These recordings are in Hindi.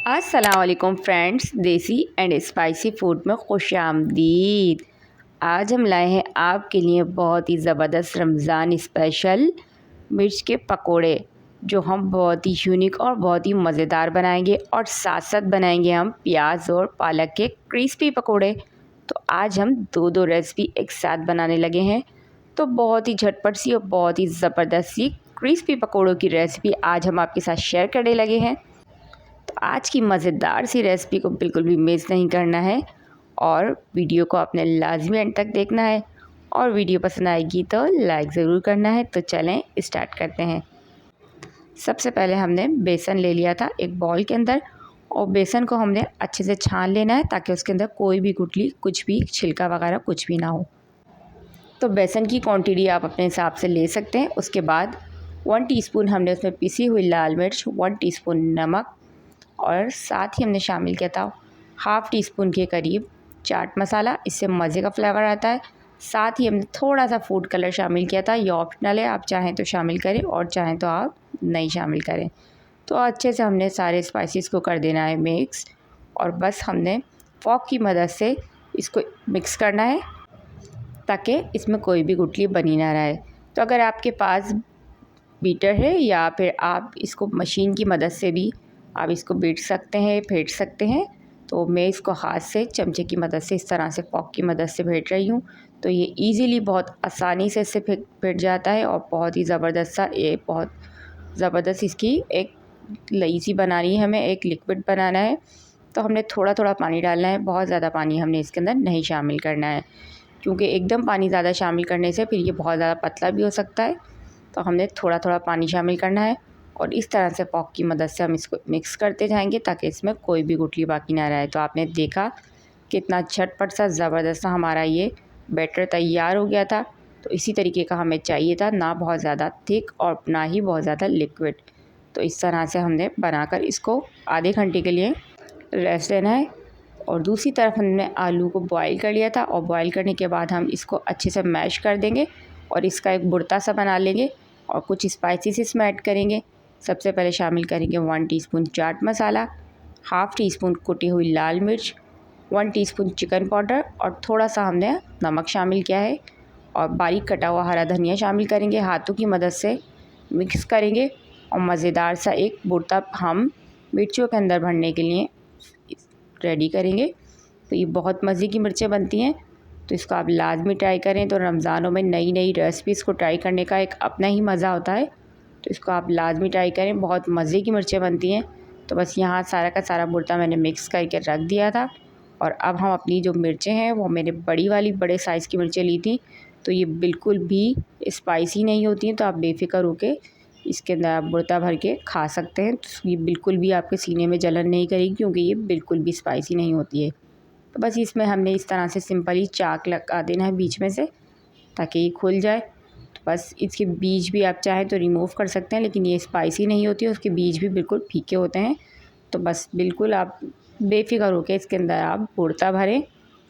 अस्सलामुअलैकुम फ्रेंड्स, देसी एंड स्पाइसी फूड में खुशामदीद। आज हम लाए हैं आपके लिए बहुत ही ज़बरदस्त रमज़ान स्पेशल मिर्च के पकोड़े, जो हम बहुत ही यूनिक और बहुत ही मज़ेदार बनाएंगे। और साथ साथ बनाएंगे हम प्याज और पालक के क्रिस्पी पकोड़े। तो आज हम दो रेसिपी एक साथ बनाने लगे हैं। तो बहुत ही झटपट सी और बहुत ही ज़बरदस्त सी क्रिस्पी पकोड़ों की रेसिपी आज हम आपके साथ शेयर करने लगे हैं। तो आज की मज़ेदार सी रेसिपी को बिल्कुल भी मिस नहीं करना है और वीडियो को आपने लाजमी एंड तक देखना है। और वीडियो पसंद आएगी तो लाइक ज़रूर करना है। तो चलें स्टार्ट करते हैं। सबसे पहले हमने बेसन ले लिया था एक बाउल के अंदर, और बेसन को हमने अच्छे से छान लेना है ताकि उसके अंदर कोई भी गुठली, कुछ भी छिलका वगैरह कुछ भी ना हो। तो बेसन की क्वांटिटी आप अपने हिसाब से ले सकते हैं। उसके बाद 1 टीस्पून हमने उसमें पिसी हुई लाल मिर्च, 1 टीस्पून नमक, और साथ ही हमने शामिल किया था हाफ़ टी स्पून के करीब चाट मसाला। इससे मज़े का फ्लेवर आता है। साथ ही हमने थोड़ा सा फूड कलर शामिल किया था। ये ऑप्शनल है, आप चाहें तो शामिल करें और चाहें तो आप नहीं शामिल करें। तो अच्छे से हमने सारे स्पाइसेस को कर देना है मिक्स, और बस हमने फॉक की मदद से इसको मिक्स करना है ताकि इसमें कोई भी गुठली बनी ना रहे। तो अगर आपके पास बीटर है या फिर आप इसको मशीन की मदद से भी आप इसको बीट सकते हैं, फेंट सकते हैं। तो मैं इसको हाथ से चमचे की मदद से इस तरह से फॉक की मदद से फेंट रही हूँ। तो ये इजीली बहुत आसानी से इससे फेंट जाता है और बहुत ही ज़बरदस्त सा, ये बहुत ज़बरदस्त इसकी एक लई सी बनानी है, हमें एक लिक्विड बनाना है। तो हमने थोड़ा थोड़ा पानी डालना है, बहुत ज़्यादा पानी हमने इसके अंदर नहीं शामिल करना है, क्योंकि एकदम पानी ज़्यादा शामिल करने से फिर ये बहुत ज़्यादा पतला भी हो सकता है। तो हमने थोड़ा थोड़ा पानी शामिल करना है और इस तरह से फॉक की मदद से हम इसको मिक्स करते जाएंगे ताकि इसमें कोई भी गुठली बाकी ना रहे। तो आपने देखा कितना झटपट सा ज़बरदस्त सा हमारा ये बैटर तैयार हो गया था। तो इसी तरीके का हमें चाहिए था, ना बहुत ज़्यादा थिक और ना ही बहुत ज़्यादा लिक्विड। तो इस तरह से हमने बनाकर इसको आधे घंटे के लिए रेस्ट देना है। और दूसरी तरफ हमने आलू को बॉईल कर लिया था, और बॉईल करने के बाद हम इसको अच्छे से मैश कर देंगे और इसका एक बुर्ता सा बना लेंगे और कुछ स्पाइसेस इसमें ऐड करेंगे। सबसे पहले शामिल करेंगे 1 teaspoon chaat masala, half tea spoon कुटी हुई लाल मिर्च, 1 टीस्पून चिकन पाउडर, और थोड़ा सा हमने नमक शामिल किया है। और बारीक कटा हुआ हरा धनिया शामिल करेंगे। हाथों की मदद से मिक्स करेंगे और मज़ेदार सा एक बुर्ता हम मिर्चों के अंदर भरने के लिए रेडी करेंगे। तो ये बहुत मज़े की मिर्चें बनती हैं, तो इसको आप लाजमी ट्राई करें। तो रमज़ानों में नई नई रेसिपीज़ को ट्राई करने का एक अपना ही मज़ा होता है। तो इसको आप लाजमी ट्राई करें, बहुत मज़े की मिर्चें बनती हैं। तो बस यहाँ सारा का सारा बुर्ता मैंने मिक्स करके रख दिया था। और अब हम अपनी जो मिर्चें हैं, वो मैंने बड़े साइज़ की मिर्चें ली थी। तो ये बिल्कुल भी स्पाइसी नहीं होती हैं, तो आप बेफ़िक्र होकर इसके अंदर आप बुर्ता भर के खा सकते हैं। तो ये बिल्कुल भी आपके सीने में जलन नहीं करेगी, क्योंकि ये बिल्कुल भी स्पाइसी नहीं होती है। तो बस इसमें हमने इस तरह से सिंपली चाक लगा देना है बीच में से ताकि ये खुल जाए। तो बस इसके बीज भी आप चाहें तो रिमूव कर सकते हैं, लेकिन ये स्पाइसी नहीं होती है, उसके बीज भी बिल्कुल फीके होते हैं। तो बस बिल्कुल आप बेफ़िक्र होकर इसके अंदर आप बुर्ता भरें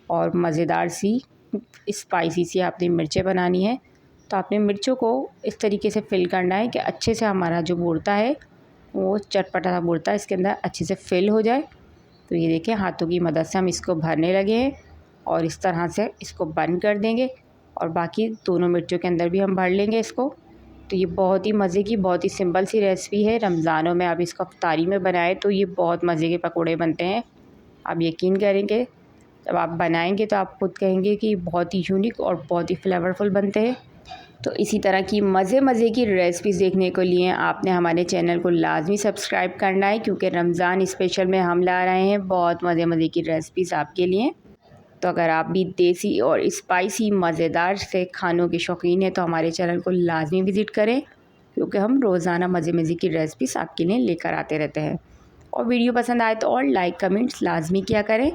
और मज़ेदार सी स्पाइसी सी आपने मिर्चें बनानी है। तो आपने मिर्चों को इस तरीके से फिल करना है कि अच्छे से हमारा जो बुर्ता है वो चटपटा सा बुर्ता इसके अंदर अच्छे से फिल हो जाए। तो ये देखिए हाथों की मदद से हम इसको भरने लगे हैं और इस तरह से इसको बंद कर देंगे, और बाकी दोनों मिर्चों के अंदर भी हम भर लेंगे इसको। तो ये बहुत ही मज़े की, बहुत ही सिंपल सी रेसिपी है। रमज़ानों में आप इसको इफ्तारी में बनाएं तो ये बहुत मज़े के पकोड़े बनते हैं। आप यकीन करेंगे, जब आप बनाएंगे तो आप खुद कहेंगे कि बहुत ही यूनिक और बहुत ही फ्लेवरफुल बनते हैं। तो इसी तरह की मज़े की रेसिपीज़ देखने के लिए आपने हमारे चैनल को लाजमी सब्सक्राइब करना है, क्योंकि रमज़ान स्पेशल में हम ला रहे हैं बहुत मज़े की रेसिपीज़ आपके लिए। तो अगर आप भी देसी और स्पाइसी मज़ेदार से खानों के शौकीन हैं तो हमारे चैनल को लाजमी विज़िट करें, क्योंकि हम रोज़ाना मज़े की रेसिपीज़ आपके लिए लेकर आते रहते हैं। और वीडियो पसंद आए तो और लाइक कमेंट्स लाजमी किया करें।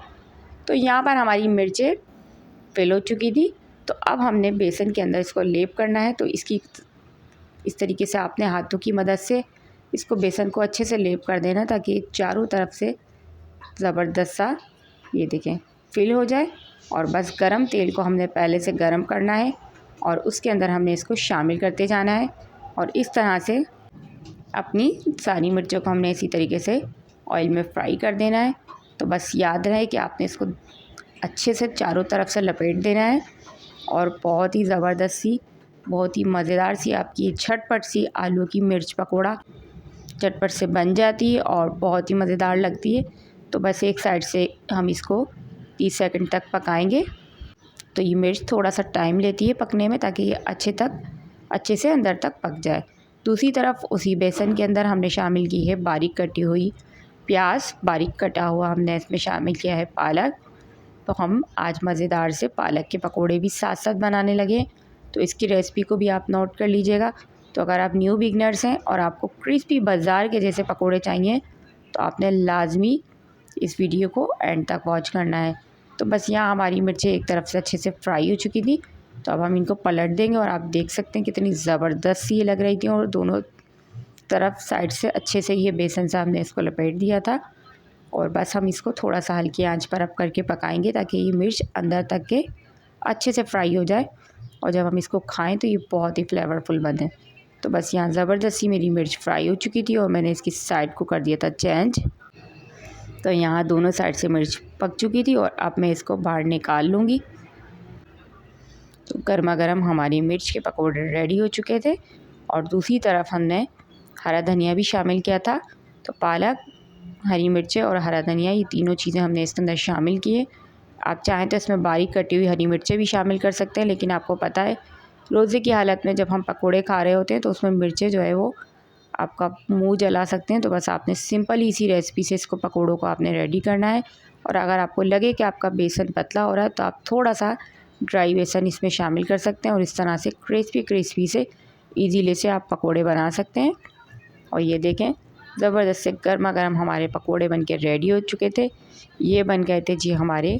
तो यहाँ पर हमारी मिर्चें फिल हो चुकी थी। तो अब हमने बेसन के अंदर इसको लेप करना है। तो इसकी इस तरीके से आपने हाथों की मदद से इसको बेसन को अच्छे से लेप कर देना, ताकि चारों तरफ से ज़बरदस्त सा ये देखें फिल हो जाए। और बस गरम तेल को हमने पहले से गरम करना है और उसके अंदर हमने इसको शामिल करते जाना है। और इस तरह से अपनी सारी मिर्चों को हमने इसी तरीके से ऑयल में फ्राई कर देना है। तो बस याद रहे कि आपने इसको अच्छे से चारों तरफ से लपेट देना है और बहुत ही ज़बरदस्त सी, बहुत ही मज़ेदार सी आपकी झटपट सी आलू की मिर्च पकोड़ा झटपट से बन जाती है और बहुत ही मज़ेदार लगती है। तो बस एक साइड से हम इसको 30 सेकंड तक पकाएंगे। तो ये मिर्च थोड़ा सा टाइम लेती है पकने में, ताकि ये अच्छे से अंदर तक पक जाए। दूसरी तरफ उसी बेसन के अंदर हमने शामिल की है बारीक कटी हुई प्याज, बारीक कटा हुआ हमने इसमें शामिल किया है पालक। तो हम आज मज़ेदार से पालक के पकोड़े भी साथ साथ बनाने लगे। तो इसकी रेसिपी को भी आप नोट कर लीजिएगा। तो अगर आप न्यू बिगनर्स हैं और आपको क्रिस्पी बाज़ार के जैसे पकोड़े चाहिए तो आपने लाजमी इस वीडियो को एंड तक वॉच करना है। तो बस यहाँ हमारी मिर्चें एक तरफ से अच्छे से फ्राई हो चुकी थी, तो अब हम इनको पलट देंगे और आप देख सकते हैं कितनी ज़बरदस्त सी ये लग रही थी। और दोनों तरफ साइड से अच्छे से ये बेसन से हमने इसको लपेट दिया था और बस हम इसको थोड़ा सा हल्की आंच पर अब करके पकाएंगे ताकि ये मिर्च अंदर तक के अच्छे से फ्राई हो जाए और जब हम इसको खाएं तो ये बहुत ही फ्लेवरफुल बने। तो बस यहाँ ज़बरदस्त सी मेरी मिर्च फ्राई हो चुकी थी और मैंने इसकी साइड को कर दिया था चेंज। तो यहाँ दोनों साइड से मिर्च पक चुकी थी और अब मैं इसको बाहर निकाल लूँगी। तो गर्मा गर्म हमारी मिर्च के पकोड़े रेडी हो चुके थे और दूसरी तरफ हमने हरा धनिया भी शामिल किया था। तो पालक, हरी मिर्चें और हरा धनिया, ये तीनों चीज़ें हमने इसके अंदर शामिल किए। आप चाहें तो इसमें बारीक कटी हुई हरी मिर्चें भी शामिल कर सकते हैं, लेकिन आपको पता है रोज़े की हालत में जब हम पकोड़े खा रहे होते हैं तो उसमें मिर्चें जो है वो आपका मुंह जला सकते हैं। तो बस आपने सिंपल इसी रेसिपी से इसको पकोड़ों को आपने रेडी करना है। और अगर आपको लगे कि आपका बेसन पतला हो रहा है तो आप थोड़ा सा ड्राई बेसन इसमें शामिल कर सकते हैं और इस तरह से क्रिस्पी से ईजीली से आप पकोड़े बना सकते हैं। और ये देखें ज़बरदस्त से गर्मा गर्म हमारे पकोड़े बन के रेडी हो चुके थे। ये बन गए थे जी हमारे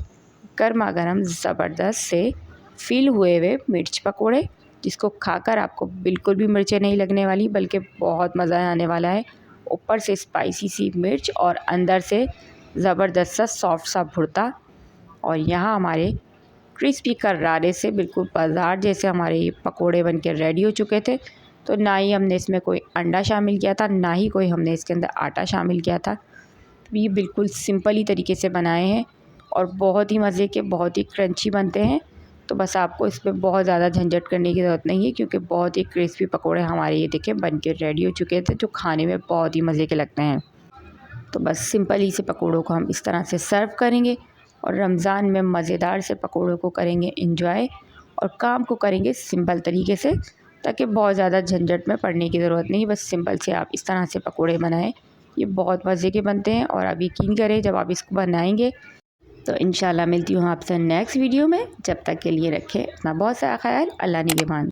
गर्मा गर्म ज़बरदस्त से फिल हुए मिर्च पकोड़े, जिसको खाकर आपको बिल्कुल भी मिर्चें नहीं लगने वाली, बल्कि बहुत मज़ा आने वाला है। ऊपर से स्पाइसी सी मिर्च और अंदर से ज़बरदस्त सा सॉफ्ट सा भुर्ता। और यहाँ हमारे क्रिस्पी करारे से बिल्कुल बाज़ार जैसे हमारे ये पकोड़े बन के रेडी हो चुके थे। तो ना ही हमने इसमें कोई अंडा शामिल किया था, ना ही कोई हमने इसके अंदर आटा शामिल किया था। तो ये बिल्कुल सिंपल ही तरीके से बनाए हैं और बहुत ही मज़े के, बहुत ही क्रंची बनते हैं। तो बस आपको इस पर बहुत ज़्यादा झंझट करने की ज़रूरत नहीं है, क्योंकि बहुत ही क्रिस्पी पकोड़े हमारे ये देखें बन के रेडी हो चुके थे, जो खाने में बहुत ही मज़े के लगते हैं। तो बस सिंपल ही से पकोड़ों को हम इस तरह से सर्व करेंगे और रमज़ान में मज़ेदार से पकोड़ों को करेंगे एंजॉय और काम को करेंगे सिंपल तरीके से, ताकि बहुत ज़्यादा झंझट में पड़ने की ज़रूरत नहीं। बस सिंपल से आप इस तरह से पकोड़े बनाएं, ये बहुत मज़े के बनते हैं। और आप यकीन करें जब आप इसको बनाएंगे तो इंशाल्लाह मिलती हूँ आपसे नेक्स्ट वीडियो में। जब तक के लिए रखें अपना बहुत सारा ख्याल। अल्लाह निगहबान।